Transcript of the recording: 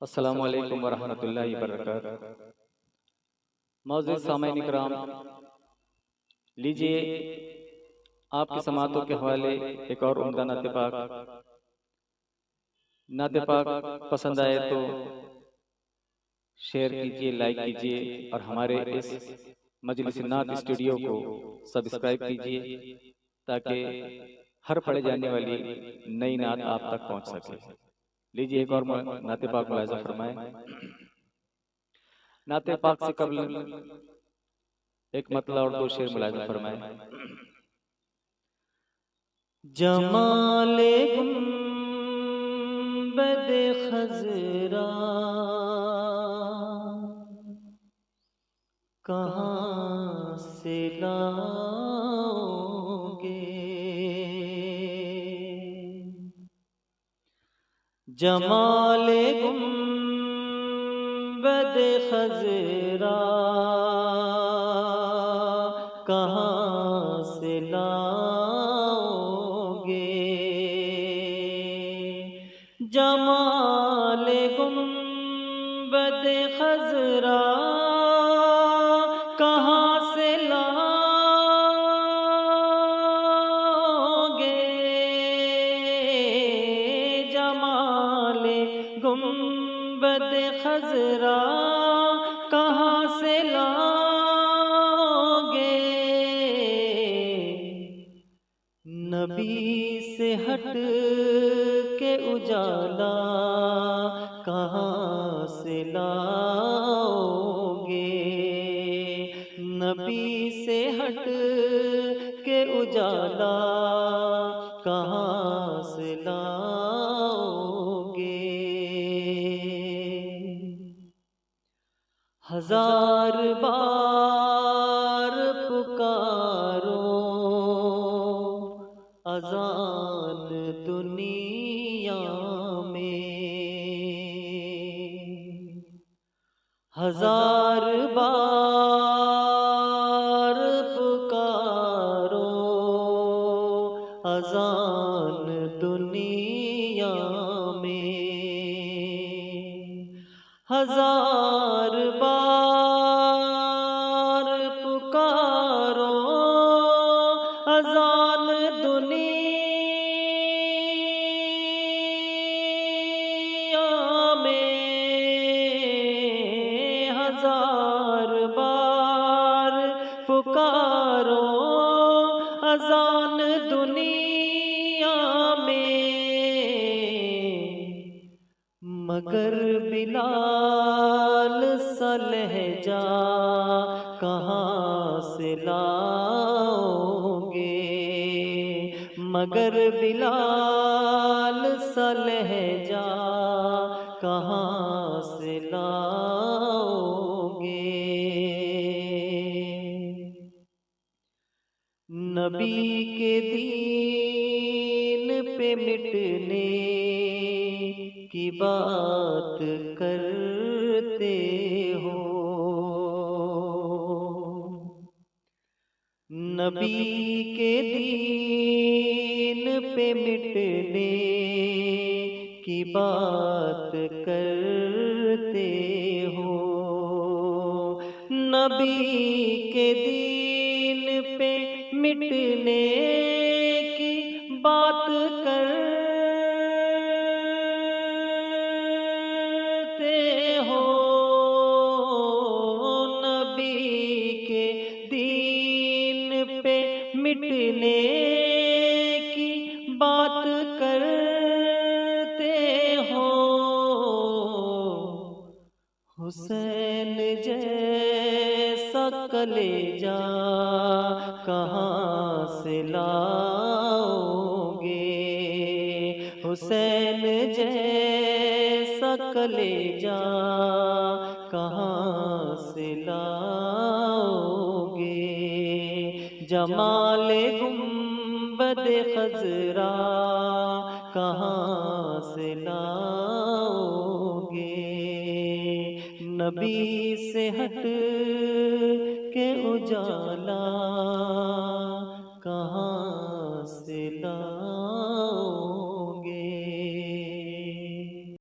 السلام علیکم ورحمۃ اللہ وبرکاتہ۔ معزز سامعین کرام، لیجئے آپ کی سماعتوں کے حوالے ایک اور عمدہ نعت پاک پسند آئے تو شیئر کیجئے، لائک کیجئے اور ہمارے اس مجلس نعت اسٹوڈیو کو سبسکرائب کیجئے تاکہ ہر پڑھے جانے والی نئی نعت آپ تک پہنچ سکے۔ لیجئے ایک اور نعت پاک ملاحظہ فرمائیں۔ نعت پاک سے قبل ایک مطلع اور دو شعر ملاحظہ فرمائیں۔ جمال گنبد خضرا کہاں سے لاؤ گے، جمال گنبد خضرا کہاں سے لاؤ گے، جمال گنبد خضرا کہاں سے لاؤ گے، جمال گنبد خضرا کہاں سے لاؤ گے، نبی سے ہٹ کے اجالا کہاں سے لاؤ گے، نبی سے ہٹ کے اجالا کہاں سے لاؤ گے، ہزار بار پکارو اذان دنیا میں، ہزار بار پکارو اذان دنیا میں، ہزار بار پکارو اذان دنیا میں، ہزار بار پکارو اذان دنیا میں، مگر بلال سا لہجہ کہاں سے لاؤ گے، مگر بلال سا لہجہ کہاں سے لاؤ گے، نبی کے دین پہ مٹنے کی بات کرتے ہو، نبی کے دین پہ مٹنے کی بات کرتے ہو، نبی کے دین پہ مٹنے کی بات کرتے ہو، نبی کے دین پہ مٹنے کی بات کرتے ہو، حسین جیسا کلیجہ کہاں سے لاؤ گے، حسین جیسا کلیجہ کہاں سے لاؤ گے، جمال گنبد خضرا کہاں سے لاؤ گے، نبی سے ہٹ کے اجالا کہاں